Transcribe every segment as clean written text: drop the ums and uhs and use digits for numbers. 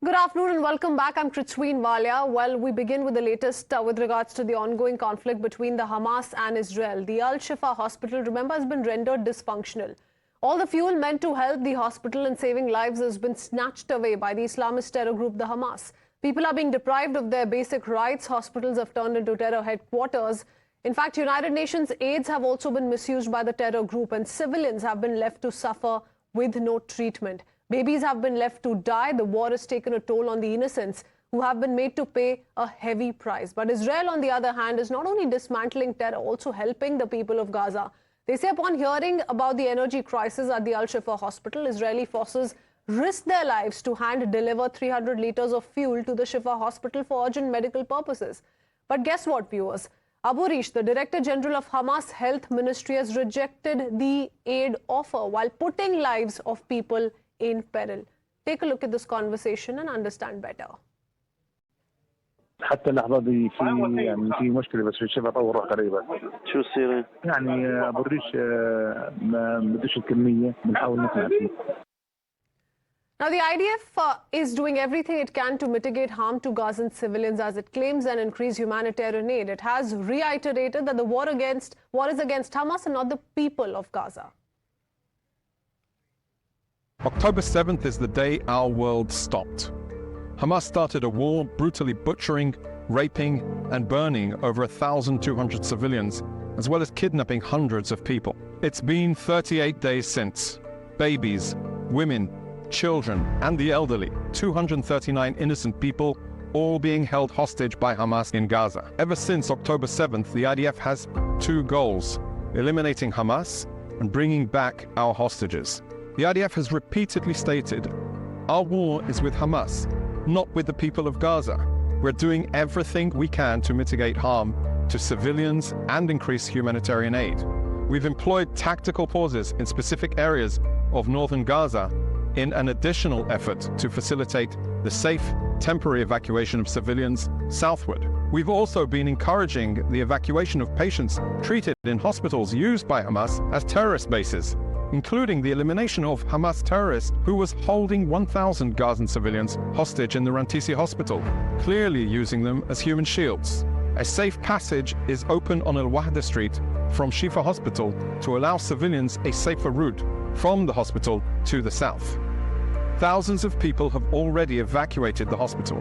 Good afternoon and welcome back. I'm Kritsween Walia. Well, we begin with the latest with regards to the ongoing conflict between the Hamas and Israel. The Al-Shifa hospital, remember, has been rendered dysfunctional. All the fuel meant to help the hospital in saving lives has been snatched away by the Islamist terror group, the Hamas. People are being deprived of their basic rights. Hospitals have turned into terror headquarters. In fact, United Nations aids have also been misused by the terror group, and civilians have been left to suffer with no treatment. Babies have been left to die. The war has taken a toll on the innocents who have been made to pay a heavy price. But Israel, on the other hand, is not only dismantling terror, also helping the people of Gaza. They say upon hearing about the energy crisis at the Al-Shifa hospital, Israeli forces risked their lives to hand deliver 300 liters of fuel to the Shifa hospital for urgent medical purposes. But guess what, viewers? Abu Rish, the Director General of Hamas Health Ministry, has rejected the aid offer while putting lives of people in peril. Take a look at this conversation and understand better. حتى اللحظة دي في مشكلة بس في الشفا طور قريبا. شو الصيغة؟ يعني أبو الريش ما بدوش الكمية بنحاول نقنع فيه. Now, the IDF is doing everything it can to mitigate harm to Gazan civilians as it claims and increase humanitarian aid. It has reiterated that the war is against Hamas and not the people of Gaza. October 7th is the day our world stopped. Hamas started a war, brutally butchering, raping, and burning over 1,200 civilians, as well as kidnapping hundreds of people. It's been 38 days since. Babies, women, children, and the elderly, 239 innocent people, all being held hostage by Hamas in Gaza. Ever since October 7th, the IDF has two goals: eliminating Hamas and bringing back our hostages. The IDF has repeatedly stated, our war is with Hamas, not with the people of Gaza. We're doing everything we can to mitigate harm to civilians and increase humanitarian aid. We've employed tactical pauses in specific areas of northern Gaza in an additional effort to facilitate the safe, temporary evacuation of civilians southward. We've also been encouraging the evacuation of patients treated in hospitals used by Hamas as terrorist bases, including the elimination of Hamas terrorists who was holding 1,000 Gazan civilians hostage in the Rantisi hospital, clearly using them as human shields. A safe passage is open on Al-Wahda Street from Shifa Hospital to allow civilians a safer route from the hospital to the south. Thousands of people have already evacuated the hospital.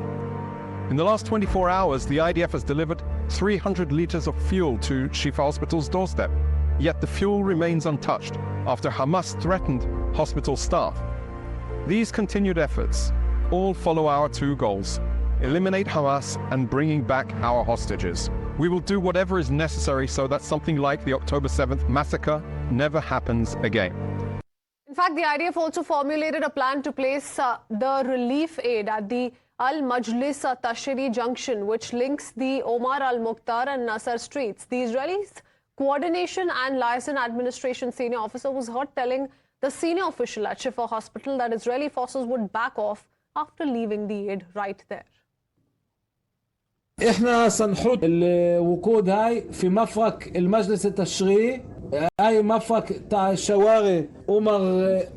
In the last 24 hours, the IDF has delivered 300 liters of fuel to Shifa Hospital's doorstep. Yet the fuel remains untouched after Hamas threatened hospital staff. These continued efforts all follow our two goals: eliminate Hamas and bringing back our hostages. We will do whatever is necessary so that something like the October 7th massacre never happens again. In fact, the IDF also formulated a plan to place the relief aid at the Al-Majlis Tashiri junction, which links the Omar al-Mukhtar and Nasser streets. The Israelis' Coordination and Liaison Administration senior officer was heard telling the senior official at Shifa Hospital that Israeli forces would back off after leaving the aid right there. احنا سنحط الوقود هاي في مفرق المجلس التشريعي، هاي مفرق تاع الشوارع عمر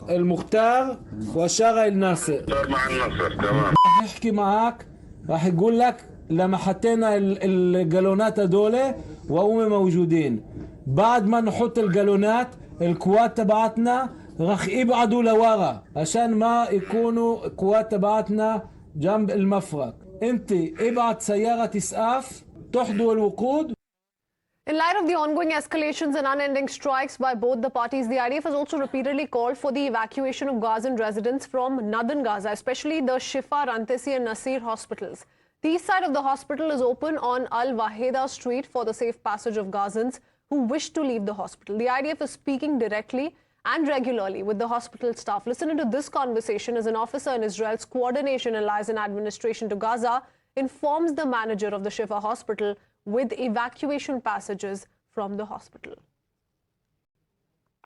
المختار وشارع الناصر. مع النصر تمام. راح يحكي معك، راح يقول لك لما حطينا الجالونات هدول وهم موجودين، بعد ما نحط الجالونات القوات تبعتنا راح يبعدوا لورا عشان ما يكونوا القوات تبعتنا جنب المفرق. انت ابعت سيارة اسعاف تحضر الوقود. In light of the ongoing escalations and unending strikes by both the parties, the IDF has also repeatedly called for the evacuation of Gazan residents from northern Gaza, especially the Shifa, Rantisi and Nasir hospitals. The east side of the hospital is open on Al-Wahda Street for the safe passage of Gazans who wish to leave the hospital. The IDF is speaking directly and regularly with the hospital staff. Listening to this conversation as an officer in Israel's Coordination and Liaison Administration to Gaza informs the manager of the Shifa hospital with evacuation passages from the hospital.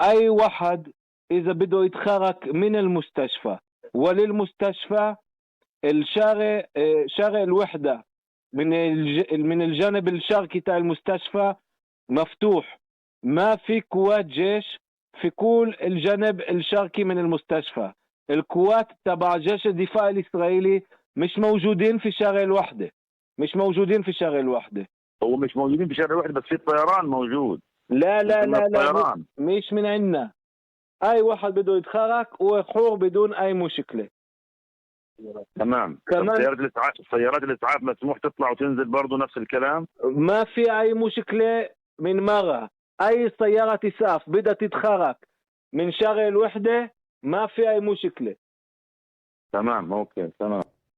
أي واحد إذا بده يتخرج من المستشفى وللمستشفى الشارع شارع الوحدة من الجانب الشرقي تاع المستشفى مفتوح، ما في قوات جيش في كل الجانب الشرقي من المستشفى. القوات تبع جيش الدفاع الإسرائيلي مش موجودين في شارع الوحدة، مش موجودين في شارع الوحدة. هو مش موجودين في شارع واحد، بس في الطيران موجود. لا لا لا لا الطيران. مش من عنا. اي واحد بده يتخرج وحور بدون اي مشكلة. تمام. كمان سيارات الاسعاف مسموح تطلع وتنزل برضه نفس الكلام. ما في اي مشكلة من مرة. اي سيارة اسعاف بدها تتخرج من شارع الوحدة ما في اي مشكلة. تمام اوكي تمام.